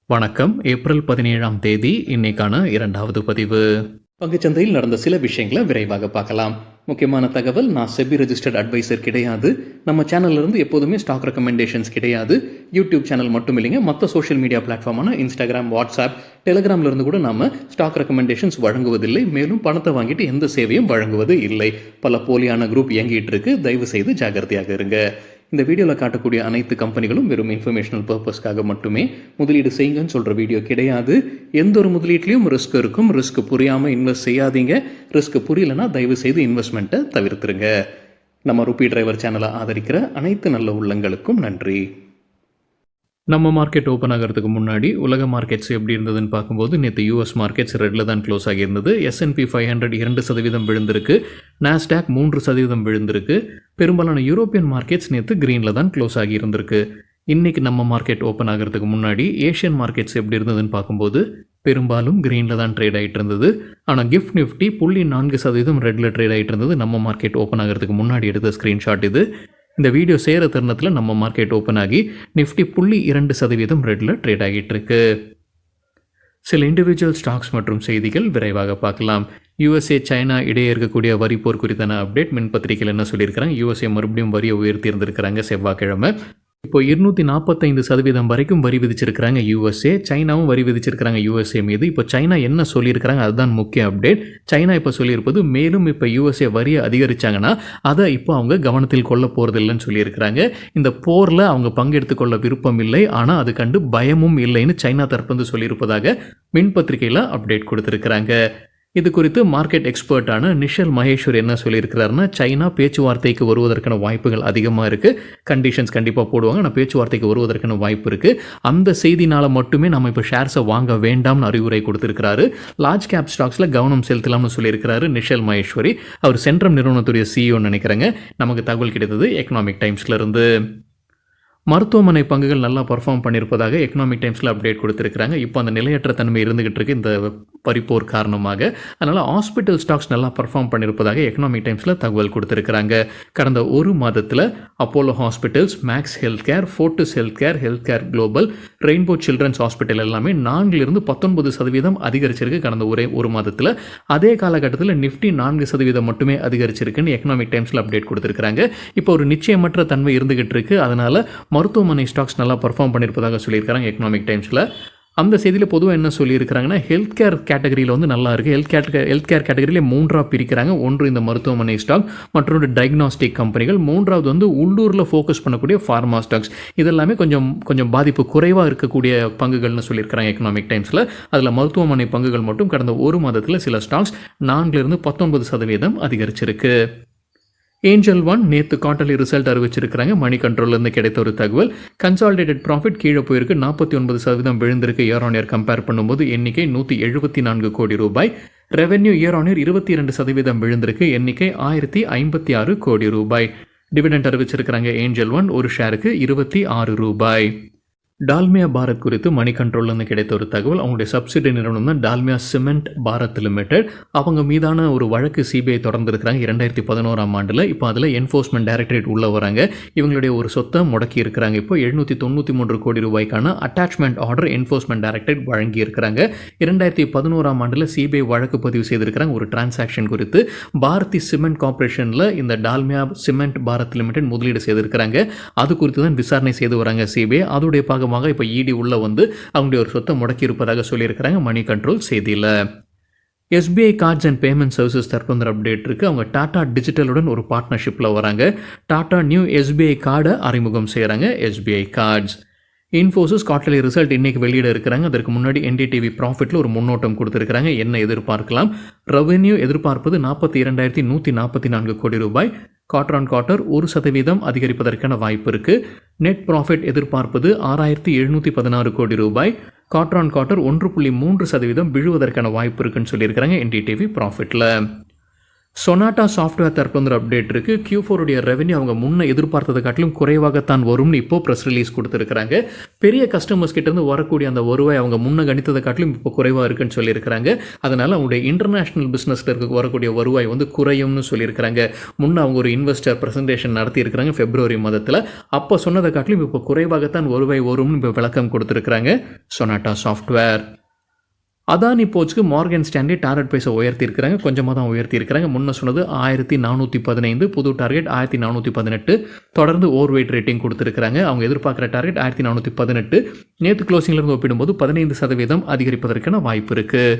வணக்கம். ஏப்ரல் 17ஆம் தேதி இன்னைக்கான 2வது பதிவு. பங்குச்சந்தையில் நடந்த சில விஷயங்களை விரைவாக பார்க்கலாம். முக்கியமான தகவல், நான் செபி ரெஜிஸ்டர்ட் அட்வைசர் கிடையாது. நம்ம சேனல்ல இருந்து எப்போதுமே ஸ்டாக் ரெக்கமெண்டேஷன்ஸ் கிடையாது. யூடியூப் சேனல் மட்டும் இல்லைங்க, மற்ற சோஷியல் மீடியா பிளாட்ஃபார்மான இன்ஸ்டாகிராம், வாட்ஸ்அப், டெலிகிராம்ல இருந்து கூட நாம ஸ்டாக் ரெக்கமெண்டேஷன்ஸ் வழங்குவதில்லை. மேலும் பணத்தை வாங்கிட்டு எந்த சேவையும் வழங்குவது இல்லை. பல போலியான குரூப் இயங்கிட்டு இருக்கு. தயவு செய்து ஜாகிரதையாக இருங்க. இந்த வீடியோவில் காட்டக்கூடிய அனைத்து கம்பெனிகளும் வெறும் இன்ஃபர்மேஷனல் பர்பஸ்க்காக மட்டுமே முதலீடு செய்யுங்கன்னு சொல்கிற வீடியோ கிடையாது. எந்த ஒரு முதலீட்லையும் ரிஸ்க் இருக்கும். ரிஸ்க் புரியாமல் இன்வெஸ்ட் செய்யாதீங்க. ரிஸ்க் புரியலன்னா தயவு செய்து இன்வெஸ்ட்மெண்ட்டை தவிர்த்துருங்க. நம்ம ருபி டிரைவர் சேனலை ஆதரிக்கிற அனைத்து நல்ல உள்ளங்களுக்கும் நன்றி. நம்ம மார்க்கெட் ஓப்பன் ஆகிறதுக்கு முன்னாடி உலக மார்க்கெட்ஸ் எப்படி இருந்ததுன்னு பார்க்கும்போது நேற்று யூஎஸ் மார்க்கெட்ஸ் ரெட்டில் தான் க்ளோஸ் ஆகியிருந்தது. S&P 500 2% விழுந்திருக்கு. நாஸ்டாக் 3% விழுந்திருக்கு. பெரும்பாலான யூரோப்பியன் மார்க்கெட்ஸ் நேற்று க்ரீனில் தான் க்ளோஸ் ஆகியிருந்திருக்கு. இன்றைக்கி நம்ம மார்க்கெட் ஓப்பன் ஆகிறதுக்கு முன்னாடி ஏஷியன் மார்க்கெட்ஸ் எப்படி இருந்ததுன்னு பார்க்கும்போது பெரும்பாலும் க்ரீனில் தான் ட்ரேட் ஆகிட்டு இருந்தது. ஆனால் கிஃப்ட் நிஃப்டி 0.4% ரெட்டில் ட்ரேட் ஆகிட்டு இருந்தது. நம்ம மார்க்கெட் ஓப்பன் ஆகிறதுக்கு முன்னாடி எடுத்த ஸ்க்ரீன்ஷாட் இது. இந்த வீடியோ செய்கிற தருணத்தில் நம்ம மார்க்கெட் ஓப்பன் ஆகி நிஃப்டி 0.2% ரெட்டில் ட்ரேட் ஆகிட்டு இருக்கு. சில இண்டிவிஜுவல் ஸ்டாக்ஸ் மற்றும் செய்திகள் விரைவாக பார்க்கலாம். USA சைனா இடையே இருக்கக்கூடிய வரி போர் குறித்தான அப்டேட் மின் பத்திரிகையில் என்ன சொல்லியிருக்கிறாங்க. USA மறுபடியும் வரியை உயர்த்தி இருந்திருக்கிறாங்க செவ்வாய்க்கிழமை. இப்போ 245% வரைக்கும் வரி விதிச்சிருக்கிறாங்க USA. சைனாவும் வரி விதிச்சிருக்கிறாங்க USA மீது. இப்போ சைனா என்ன சொல்லியிருக்கிறாங்க, அதுதான் முக்கிய அப்டேட். சைனா இப்போ சொல்லியிருப்பது, மேலும் இப்போ USA வரியை அதிகரித்தாங்கன்னா அதை இப்போ அவங்க கவனத்தில் கொள்ள போகிறதில்லைன்னு சொல்லியிருக்கிறாங்க. இந்த போரில் அவங்க பங்கெடுத்துக்கொள்ள விருப்பம் இல்லை, ஆனால் அது கண்டு பயமும் இல்லைன்னு சைனா தரப்பு சொல்லியிருப்பதாக மின் பத்திரிகையில் அப்டேட் கொடுத்துருக்குறாங்க. இது குறித்து மார்க்கெட் எக்ஸ்பர்ட்டான நிஷல் மகேஸ்வர் என்ன சொல்லியிருக்கிறாருன்னா, சைனா பேச்சுவார்த்தைக்கு வருவதற்கான வாய்ப்புகள் அதிகமாக இருக்குது. கண்டிஷன்ஸ் கண்டிப்பாக போடுவாங்க, ஆனால் பேச்சுவார்த்தைக்கு வருவதற்கான வாய்ப்பு இருக்குது. அந்த செய்தினால் மட்டுமே நம்ம இப்போ ஷேர்ஸை வாங்க வேண்டாம்னு அறிவுரை கொடுத்துருக்கிறாரு. லார்ஜ் கேப் ஸ்டாக்ஸில் கவனம் செலுத்தலாம்னு சொல்லியிருக்கிறாரு நிஷல் மகேஸ்வரி. அவர் சென்ட்ரம் நிறுவனத்துடைய சிஇஓன்னு நினைக்கிறேங்க. நமக்கு தகவல் கிடைத்தது எக்கனாமிக் டைம்ஸ்லேருந்து. மருத்துவமனை பங்குகள் நல்லா பர்ஃபார்ம் பண்ணியிருப்பதாக எக்கனாமிக் டைம்ஸில் அப்டேட் கொடுத்துருக்குறாங்க. இப்போ அந்த நிலையற்ற தன்மை இருந்துகிட்டு இருக்கு இந்த பரிப்போர் காரணமாக. அதனால் ஹாஸ்பிட்டல் ஸ்டாக்ஸ் நல்லா பர்ஃபார்ம் பண்ணியிருப்பதாக எக்கனாமிக் டைம்ஸில் தகவல் கொடுத்துருக்குறாங்க. கடந்த ஒரு மாதத்தில் Apollo hospitals, Max Health Care, Fortis Health Care Global, Rainbow Children's Hospital எல்லாமே 4% அதிகரிச்சிருக்கு கடந்த ஒரு மாதத்தில். அதே காலகட்டத்தில் நிஃப்டி 4% மட்டுமே அதிகரிச்சிருக்குன்னு எக்கனாமிக் டைம்ஸில் அப்டேட் கொடுத்துருக்குறாங்க. இப்போ ஒரு நிச்சயமற்ற தன்மை இருந்துகிட்டு இருக்கு. அதனால் மருத்துவமனை ஸ்டாக்ஸ் நல்லா பர்ஃபார்ம் பண்ணியிருப்பதாக சொல்லியிருக்கிறாங்க எக்கனாமிக் டைம்ஸில். அந்த செய்தியில் பொதுவாக என்ன சொல்லியிருக்கிறாங்கன்னா, ஹெல்த் கேர் கேட்டகரியில் நல்லா இருக்குது. ஹெல்த் கேர் கேட்டகரியிலே 3ஆக பிரிக்கிறாங்க. ஒன்று இந்த மருத்துவமனை ஸ்டாக், மற்றொன்று டயக்னாஸ்டிக் கம்பெனிகள், மூன்றாவது உள்ளூரில் ஃபோக்கஸ் பண்ணக்கூடிய ஃபார்மா ஸ்டாக்ஸ். இதெல்லாமே கொஞ்சம் பாதிப்பு குறைவாக இருக்கக்கூடிய பங்குகள்னு சொல்லியிருக்கிறாங்க எக்கனாமிக் டைம்ஸில். அதில் மருத்துவமனை பங்குகள் மட்டும் கடந்த ஒரு மாதத்தில் சில ஸ்டாக்ஸ் 4% அதிகரிச்சிருக்கு. ஏஞ்சல் ஒன் நேற்று குவார்ட்டர்லி ரிசல்ட் அறிவிச்சிருக்கிறாங்க. மணி கண்ட்ரோல்லேருந்து கிடைத்த ஒரு தகவல். கன்சாலிடேட்டட் ப்ராஃபிட் கீழே போயிருக்கு. 49% விழுந்திருக்கு. இயர் ஆன் இயர் கம்பேர் பண்ணும்போது எண்ணிக்கை 174 கோடி ரூபாய். ரெவென்யூ இயர் ஆன் இயர் 22% விழுந்திருக்கு. எண்ணிக்கை 1056 கோடி ரூபாய். டிவிடெண்ட் அறிவிச்சிருக்கிறாங்க ஏஞ்சல் ஒன், ஒரு ஷேருக்கு 26 ரூபாய். டால்மியா பாரத் குறித்து மணி கண்ட்ரோல்லேருந்து கிடைத்த ஒரு தகவல். அவங்களுடைய சப்சிடி நிறுவனம் தான் டால்மியா சிமெண்ட் பாரத் லிமிடெட். அவங்க மீதான ஒரு வழக்கு சிபிஐ தொடர்ந்துருக்கிறாங்க 2011ஆம் ஆண்டில். இப்போ அதில் என்ஃபோர்ஸ்மெண்ட் டைரக்டரேட் உள்ள வராங்க. இவங்களுடைய ஒரு சொத்தை முடக்கி இருக்கிறாங்க. இப்போ 793 கோடி ரூபாய்க்கான அட்டாச்மெண்ட் ஆர்டர் என்ஃபோர்ஸ்மெண்ட் டைரக்டரேட் வழங்கி இருக்கிறாங்க. 2011ஆம் ஆண்டில் சிபிஐ வழக்கு பதிவு செய்திருக்கிறாங்க ஒரு டிரான்சாக்ஷன் குறித்து. பாரதி சிமெண்ட் கார்பரேஷனில் இந்த டால்மியா சிமெண்ட் பாரத் லிமிடெட் முதலீடு செய்திருக்கிறாங்க. அது குறித்து தான் விசாரணை செய்து வராங்க சிபிஐ. அதோடைய இப்போ இடி உள்ள அவங்களுடைய ஒரு சொத்தை முடக்கி இருப்பதாக சொல்லியிருக்கிறாங்க மணி கண்ட்ரோல் செய்தியில். SBI cards and payment services தற்போது அப்டேட் இருக்குது. அவங்க டாடா டிஜிட்டலுடன் ஒரு பார்ட்னர்ஷிப்பில் வராங்க. டாடா நியூ SBI கார்டை அறிமுகம் செய்கிறாங்க. SBI cards. Infosys quarterly result இன்றைக்கி வெளியிட இருக்கிறாங்க. அதற்கு முன்னாடி NDTV ப்ராஃபிட்டில் ஒரு முன்னோட்டம் கொடுத்துருக்காங்க. என்ன எதிர்பார்க்கலாம்? ரெவென்யூ எதிர்பார்ப்பது 42,144 கோடி ரூபாய். குவார்டர் ஆன் குவார்ட்டர் 1% அதிகரிப்பதற்கான வாய்ப்பு இருக்குது. நெட் ப்ராஃபிட் எதிர்பார்ப்பது 6,716 கோடி ரூபாய். குவார்டர் ஆன் குவார்ட்டர் 1.3% விழுவதற்கான வாய்ப்பு இருக்குன்னு சொல்லியிருக்கிறாங்க NDTV ப்ராஃபிட்டில். சொனாட்டா சாஃப்ட்வேர் தரப்பு வந்து அப்டேட் இருக்குது. Q4 உடைய ரெவென்யூ அவங்க முன்ன எதிர்பார்த்ததை காட்டிலும் குறைவாகத்தான் வரும்னு இப்போ ப்ரெஸ் ரிலீஸ் கொடுத்துருக்காங்க. பெரிய கஸ்டமர்ஸ் கிட்டேருந்து வரக்கூடிய அந்த வருவாய் அவங்க முன்ன கணித்ததை காட்டிலும் இப்போ குறைவாக இருக்குன்னு சொல்லியிருக்கிறாங்க. அதனால் அவங்களுடைய இன்டர்நேஷ்னல் பிஸ்னஸில் இருக்க வரக்கூடிய வருவாய் வந்து குறையும்னு சொல்லியிருக்கிறாங்க. முன்ன அவங்க ஒரு இன்வெஸ்டர் ப்ரெசன்டேஷன் நடத்தியிருக்கிறாங்க February மாதத்தில். அப்போ சொன்னதை காட்டிலும் இப்போ குறைவாகத்தான் வருவாய் வரும்னு இப்போ விளக்கம் கொடுத்துருக்குறாங்க சொனாட்டா சாஃப்ட்வேர். அதானி போர்ட்ஸ்க்கு மார்கன் ஸ்டான்லி டார்கெட் ப்ரைஸை உயர்த்தியிருக்கிறாங்க. கொஞ்சமாக தான் உயர்த்தியிருக்கிறாங்க. முன்ன சொன்னது 1415, புது டார்கெட் 1418. தொடர்ந்து ஓவர் வெயிட் ரேட்டிங் கொடுத்துருக்காங்க. அவங்க எதிர்பார்க்குற டார்கெட் 1418. நேற்று க்ளோசிங்லேருந்து ஒப்பிடும்போது 15% அதிகரிப்பதற்கான வாய்ப்பு இருக்குது.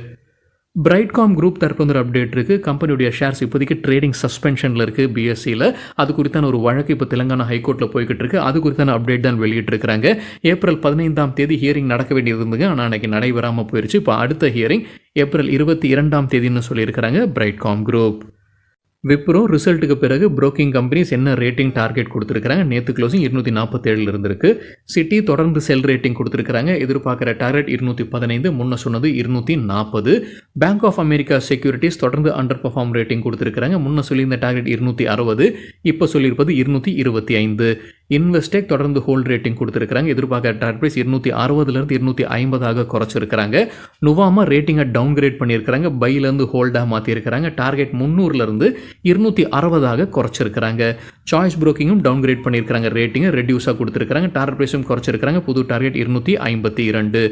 பிரைட்காம் குரூப் தரப்பு வந்து ஒரு அப்டேட் இருக்குது. கம்பெனியுடைய ஷேர்ஸ் இப்போதைக்கு ட்ரேடிங் சஸ்பென்ஷனில் இருக்குது BSEயில். அது குறித்தான ஒரு வழக்கு இப்போ தெலுங்கானா ஹைகோர்ட்டில் போய்கிட்டு இருக்கு. அது குறித்தான அப்டேட் தான் வெளியிட்டிருக்கிறாங்க. ஏப்ரல் 15 ஹியரிங் நடக்க வேண்டியது இருந்தது. ஆனால் அன்றைக்கி நடைபெறாமல் போயிடுச்சு. இப்போ அடுத்த ஹியரிங் ஏப்ரல் 22 சொல்லியிருக்கிறாங்க பிரைட்காம் குரூப். விப்ரோ ரிசல்ட்டுக்கு பிறகு புரோக்கிங் கம்பெனிஸ் என்ன ரேட்டிங் டார்கெட் கொடுத்துருக்காங்க. நேற்று க்ளோசிங் 247 இருந்திருக்கு. சிட்டி தொடர்ந்து செல் ரேட்டிங் கொடுத்துருக்காங்க. எதிர்பார்க்குற டார்கெட் 215, முன்ன சொன்னது 240. பேங்க் ஆஃப் அமெரிக்கா செக்யூரிட்டிஸ் தொடர்ந்து அண்டர் பர்ஃபார்ம் ரேட்டிங் கொடுத்துருக்காங்க. முன்ன சொல்லியிருந்த டார்கெட் 260, இப்போ சொல்லியிருப்பது 225. இன்வெஸ்டெக் தொடர்ந்து ஹோல்ட் ரேட்டிங் கொடுத்துருக்காங்க. எதிர்பார்க்குற டார்கெட் ப்ரைஸ் 260 250 குறைச்சிருக்கிறாங்க. நுவாமா ரேட்டிங்கை டவுன் கிரேட் பண்ணியிருக்கிறாங்க. பையிலேருந்து ஹோல்டாக மாற்றிருக்கிறாங்க. டார்கெட் 300 260 குறைச்சிருக்கிறாங்க. சாய்ஸ் புரோக்கிங்கும் டவுன் கிரேட் பண்ணியிருக்கிறாங்க. ரேட்டிங்கை ரெடியூஸாக கொடுத்துருக்காங்க. டார்கெட் ப்ரைஸும் குறைச்சிருக்கிறாங்க. புது டார்கெட் 252.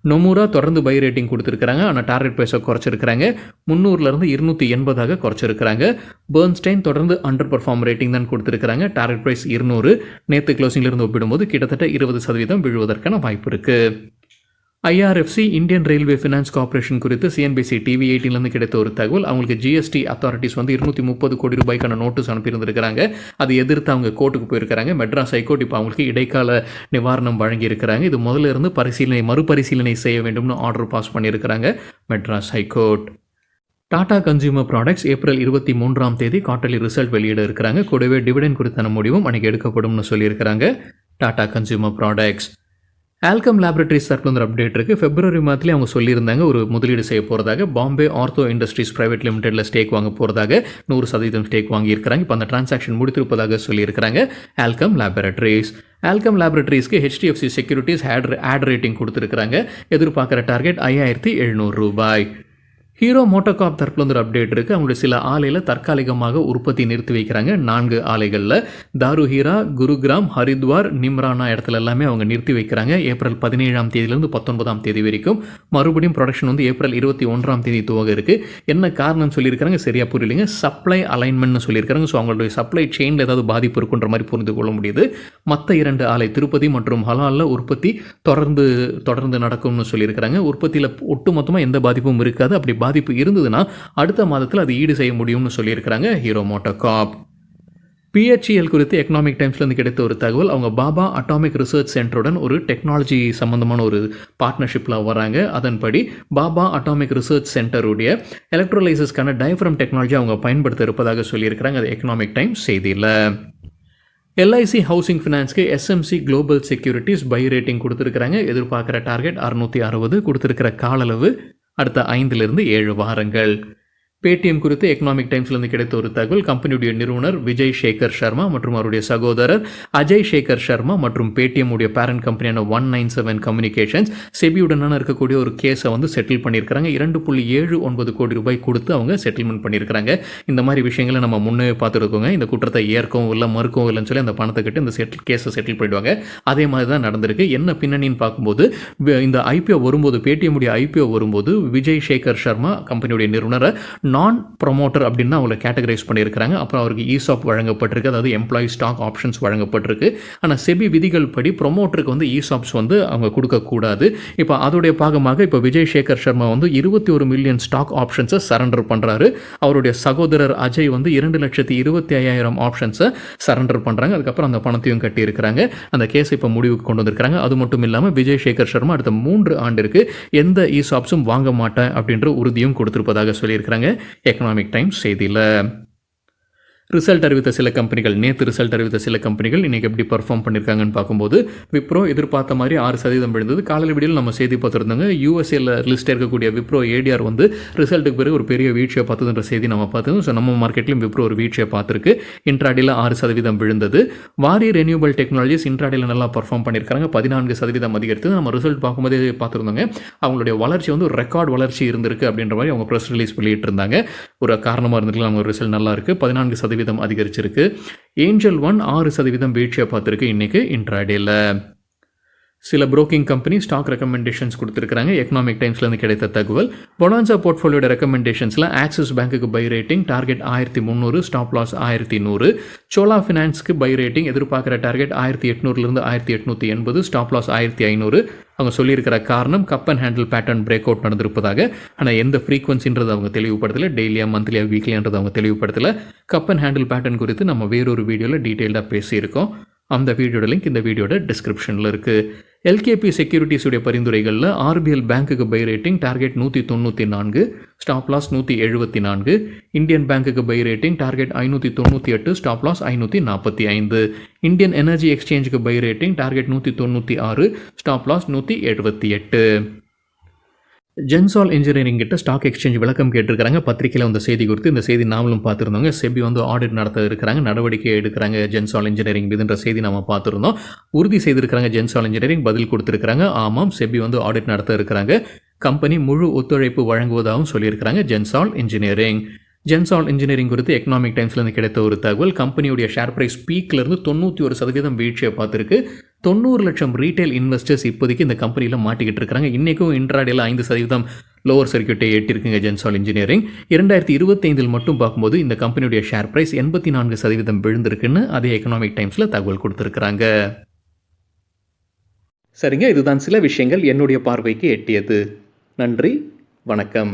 நொமுரா தொடர்ந்து பை ரேட்டிங் கொடுத்துருக்காங்க. ஆனால் டார்கெட் ப்ரைஸை குறைச்சிருக்கிறாங்க. 300 280 குறைச்சிருக்கிறாங்க. பெர்ன்ஸ்டைன் தொடர்ந்து அண்டர் பர்ஃபார்ம் ரேட்டிங் தான் கொடுத்துருக்காங்க. Target price 200. நேற்று க்ளோசிங்கிலிருந்து ஒப்பிடும்போது கிட்டத்தட்ட 20% விழுவதற்கான வாய்ப்பு இருக்குது. IRFC Indian railway finance corporation குறித்து CNBC TV 18 கிடைத்த ஒரு தகவல். அவங்களுக்கு GST அத்தாரிட்டிஸ் வந்து 230 கோடி ரூபாய்க்கான நோட்டீஸ் அனுப்பியிருந்திருக்கிறாங்க. அதை எதிர்த்து அவங்க கோர்ட்டுக்கு போயிருக்கிறாங்க. மெட்ராஸ் ஹைகோர்ட் இப்போ அவங்களுக்கு இடைக்கால நிவாரணம் வழங்கியிருக்கிறாங்க. இது முதல்ல இருந்து மறுபரிசீலனை செய்ய வேண்டும்னு ஆர்டர் பாஸ் பண்ணியிருக்கிறாங்க Madras high court. Tata consumer products April 23 quarterly result வெளியிட இருக்கிறாங்க. கூடவே டிவிடெண்ட் குறித்தான முடிவும் அன்றைக்கி எடுக்கப்படும்னு சொல்லியிருக்கிறாங்க Tata consumer products. Alkem laboratories தரப்புல ஒரு அப்டேட் இருக்குது. February மாதத்துலேயே அவங்க சொல்லியிருந்தாங்க ஒரு முதலீடு செய்ய போகிறதாக. பாம்பே ஆர்த்தோ இண்டஸ்ட்ரீஸ் பிரைவேட் லிமிடெடில் ஸ்டேக் வாங்க போகிறதாக 100% ஸ்டேக் வாங்கியிருக்கிறாங்க. இப்போ அந்த டிரான்சாக்ஷன் முடித்திருப்பதாக சொல்லியிருக்கிறாங்க ஆல்கம் லேபரேட்டரிஸ். ஆல்கம் லேபரேட்டரிஸ்க்கு HDFC செக்யூரிட்டிஸ் ஆட் ரேட்டிங் கொடுத்துருக்காங்க. எதிர்பார்க்குற டார்கெட் 5700 ரூபாய். ஹீரோ மோட்டோகார்ப் தரப்புல ஒரு அப்டேட் இருக்குது. அவங்களுடைய சில ஆலையில் தற்காலிகமாக உற்பத்தி நிறுத்தி வைக்கிறாங்க. 4 ஆலைகளில் தாருஹீரா, குருகிராம், ஹரித்வார், நிம்ரானா இடத்துல எல்லாமே அவங்க நிறுத்தி வைக்கிறாங்க. ஏப்ரல் 17 19 வரைக்கும். மறுபடியும் ப்ரொடக்ஷன் வந்து ஏப்ரல் 21 துவங்க இருக்குது. என்ன காரணம் சொல்லியிருக்காங்க சரியாக புரியலைங்க. சப்ளை அலைன்மெண்ட்னு சொல்லியிருக்காங்க. ஸோ அவங்களுடைய சப்ளை செயினில் ஏதாவது பாதிப்பு இருக்குன்ற மாதிரி புரிந்து கொள்ள முடியுது. மற்ற 2 ஆலை திருப்பதி மற்றும் ஹலாலில் உற்பத்தி தொடர்ந்து நடக்கும்னு சொல்லியிருக்கிறாங்க. உற்பத்தியில் ஒட்டுமொத்தமாக எந்த பாதிப்பும் இருக்காது. அப்படி பாதிப்பு இருந்ததுன்னா அடுத்த மாதத்தில் அது ஈடு செய்ய முடியும்னு சொல்லியிருக்கிறாங்க ஹீரோ மோட்டோகார்ப். PHEL குறித்து எக்கனாமிக் டைம்ஸ்லேருந்து கிடைத்த ஒரு தகவல். அவங்க பாபா அட்டாமிக் ரிசர்ச் சென்டருடன் ஒரு டெக்னாலஜி சம்மந்தமான ஒரு பார்ட்னர்ஷிப்பில் வராங்க. அதன்படி பாபா அட்டாமிக் ரிசர்ச் சென்டருடைய எலக்ட்ரோலைசஸ்க்கான டயஃப்ரம் டெக்னாலஜி அவங்க பயன்படுத்த இருப்பதாக சொல்லியிருக்கிறாங்க. அது எக்கனாமிக் டைம்ஸ் செய்தியில். LIC ஹவுசிங் ஃபினான்ஸ்க்கு SMC global securities buy rating கொடுத்துருக்குறாங்க. எதிர்பார்க்குற டார்கெட் 660. கொடுத்துருக்கிற கால அளவு அடுத்த 5 to 7 வாரங்கள். பேடிஎம் குறித்து எக்கனாமிக் டைம்ஸ்லேருந்து கிடைத்த ஒரு தகவல். கம்பெனியுடைய நிறுவனர் விஜய் சேகர் சர்மா மற்றும் அவருடைய சகோதரர் அஜய் சேகர் சர்மா மற்றும் பேடிஎம் உடைய பேரண்ட் கம்பெனியான 197 கம்யூனிகேஷன்ஸ் செபியுடனான இருக்கக்கூடிய ஒரு கேஸை வந்து செட்டில் பண்ணியிருக்கிறாங்க. 2.79 கோடி ரூபாய் கொடுத்து அவங்க செட்டில்மெண்ட் பண்ணியிருக்கிறாங்க. இந்த மாதிரி விஷயங்களை நம்ம முன்னே பார்த்துருக்கோங்க. இந்த குற்றத்தை ஏற்கவும் இல்லை மறுக்கவும் இல்லைன்னு சொல்லி அந்த பணத்தை கட்டி இந்த கேஸை செட்டில் பண்ணிடுவாங்க. அதே மாதிரி தான் நடந்திருக்கு. என்ன பின்னணின்னு பார்க்கும்போது இந்த IPO வரும்போது, பேடிஎம் உடைய IPO வரும்போது விஜய் சேகர் சர்மா கம்பெனியுடைய நிறுவனரை நான் ப்ரொமோட்டர் அப்படின்னு அவங்களை கேட்டகரைஸ் பண்ணியிருக்கிறாங்க. அப்புறம் அவருக்கு ESOP வழங்கப்பட்டிருக்கு, அதாவது எம்ப்ளாயி ஸ்டாக் ஆப்ஷன்ஸ் வழங்கப்பட்டிருக்கு. ஆனால் செபி விதிகள் படி ப்ரொமோட்டருக்கு வந்து ESOPs வந்து அவங்க கொடுக்கக்கூடாது. இப்போ அதோடைய பாகமாக இப்போ விஜய் சேகர் சர்மா வந்து 21 மில்லியன் ஸ்டாக் ஆப்ஷன்ஸை சரண்டர் பண்ணுறாரு. அவருடைய சகோதரர் அஜய் வந்து 2,25,000 ஆப்ஷன்ஸை சரண்டர் பண்ணுறாங்க. அதுக்கப்புறம் அந்த பணத்தையும் கட்டியிருக்கிறாங்க. அந்த கேஸ் இப்போ முடிவுக்கு கொண்டு வந்திருக்கிறாங்க. அது மட்டும் இல்லாமல் விஜய் சேகர் சர்மா அடுத்த 3 ஆண்டிற்கு எந்த ESOPஸும் வாங்க மாட்டேன் அப்படின்ற உறுதியும் கொடுத்திருப்பதாக சொல்லியிருக்கிறாங்க எக்கனாமிக் டைம்ஸ் செய்தியில். ரிசல்ட் அறிவித்த சில கம்பெனிகள், நேற்று ரிசல்ட் அறிவித்த சில கம்பெனிகள் இன்றைக்கி எப்படி பர்ஃபார்ம் பண்ணியிருக்காங்கன்னு பார்க்கும்போது, விப்ரோ எதிர்பார்த்த மாதிரி 6% விழுந்தது. காலையில் வீடியோவில் நம்ம செய்தி பார்த்துருந்தாங்க. யூஎஸ்ஏல லிஸ்ட் இருக்கக்கூடிய விப்ரோ ஏடிஆர் வந்து ரிசல்ட்டுக்கு பிறகு ஒரு பெரிய வீழ்ச்சியை பார்த்ததுன்ற செய்தி நம்ம பார்த்தோம். ஸோ நம்ம மார்க்கெட்லையும் விப்ரோ ஒரு வீழ்ச்சியை பார்த்துருக்கு. இன்ட்ராடேல 6% விழுந்தது. வாரி ரெனியூபிள் டெக்னாலஜிஸ் இன்ட்ராடேல நல்லா பர்ஃபார்ம் பண்ணியிருக்காங்க. 14% அதிகரித்து நம்ம ரிசல்ட் பார்க்கும்போதே பார்த்துருந்தாங்க. அவங்களுடைய வளர்ச்சி வந்து ஒரு ரெக்கார்ட் வளர்ச்சி இருந்திருக்கு அப்படின்ற மாதிரி அவங்க ப்ரெஸ் ரிலீஸ் வெளியிட்டு இருந்தாங்க. ஒரு காரணமாக இருந்திருக்கலாம். அவங்க ரிசல்ட் நல்லா இருக்குது. 14% அதிகரிச்சிருக்கு. ஏஞ்சல் ஒன் 6% வீழ்ச்சியை பார்த்துருக்கு இன்னைக்கு இன்ட்ராடேல. சில புரோக்கிங் கம்பெனி ஸ்டாக் ரெக்கமெண்டேஷன்ஸ் கொடுத்துருக்காங்க. எக்கனாமிக் டைம்ஸ்லேருந்து கிடைத்த தகவல். பொனான்சா போர்ட்ஃபோலியோட ரெக்கமெண்டேஷன்ஸில் ஆக்சிஸ் பேங்க்குக்கு buy rating target 1300, stop loss 1100. Chola ஃபினான்ஸ்க்கு பை ரேட்டிங் எதிர்பார்க்குற டார்கெட் 1800 1880, ஸ்டாப் லாஸ் 1500. அவங்க சொல்லியிருக்கிற காரணம் cup and handle pattern breakout நடந்திருப்பதாக. ஆனால் எந்த ஃப்ரீக்வன்சின்றது அவங்க தெளிவுபடுத்தலை. டெய்லியா மந்த்லியா வீக்லியான்றது அவங்க தெளிவுபடுத்தலை. கப் அண்ட் ஹேண்டில் பேட்டர்ன் குறித்து நம்ம வேறொரு வீடியோவில் டீட்டெயில்டாக பேசியிருக்கோம். அந்த வீடியோட லிங்க் இந்த வீடியோட டிஸ்கிரிப்ஷனில் இருக்குது. எல்கேபி செக்யூரிட்டிஸுடைய பரிந்துரைகளில் ஆர்பிஎல் பேங்க்குக்கு buy rating target 194, stop loss 174. Indian பேங்க்குக்கு buy rating target 598, stop loss 545. Indian energy எக்ஸ்சேஞ்சுக்கு buy rating target 196, stop loss 178. Gensol engineering கிட்ட ஸ்டாக் எக்ஸ்சேஞ்ச் விளக்கம் கேட்டிருக்காங்க. பத்திரிகையில் அந்த செய்தி குறித்து இந்த செய்தி நாமளும் பார்த்துருந்தோங்க. செபி வந்து ஆடிட் நடத்த இருக்கிறாங்க, நடவடிக்கை எடுக்கிறாங்க ஜென்சால் இன்ஜினியரிங் மீதுன்ற செய்தி நம்ம பார்த்துருந்தோம். உறுதி செய்திருக்கிறாங்க ஜென்சால் இன்ஜினியரிங், பதில் கொடுத்துருக்காங்க. ஆமாம், செபி வந்து ஆடிட் நடத்த இருக்கிறாங்க. கம்பெனி முழு ஒத்துழைப்பு வழங்குவதாகவும் சொல்லியிருக்கிறாங்க ஜென்சால் இன்ஜினியரிங். ஜென்சால் இன்ஜினியரிங் குறித்து எக்கனாமிக் டைம்ஸ்லேருந்து கிடைத்த ஒரு தகவல். கம்பெனியுடைய ஷேர் ப்ரைஸ் பீக்லேருந்து 91% வீழ்ச்சியை பார்த்துருக்கு. 90 லட்சம் ரீட்டைல் இன்வெஸ்டர்ஸ் இப்போதைக்கு இந்த கம்பெனியில் மாட்டிக்கிட்டு இருக்கிறாங்க. இன்றைக்கும் இன்ட்ராடேல 5% லோவர் சர்க்கியூட்டை ஏற்றிருக்குங்க ஜென்சால் இன்ஜினியரிங். 2025 மட்டும் பார்க்கும்போது இந்த கம்பெனியுடைய ஷேர் ப்ரைஸ் 84% விழுந்திருக்குன்னு அதே எக்கனாமிக் டைம்ஸில் தகவல் கொடுத்துருக்குறாங்க. சரிங்க, இதுதான் சில விஷயங்கள் என்னுடைய பார்வைக்கு எட்டியது. நன்றி, வணக்கம்.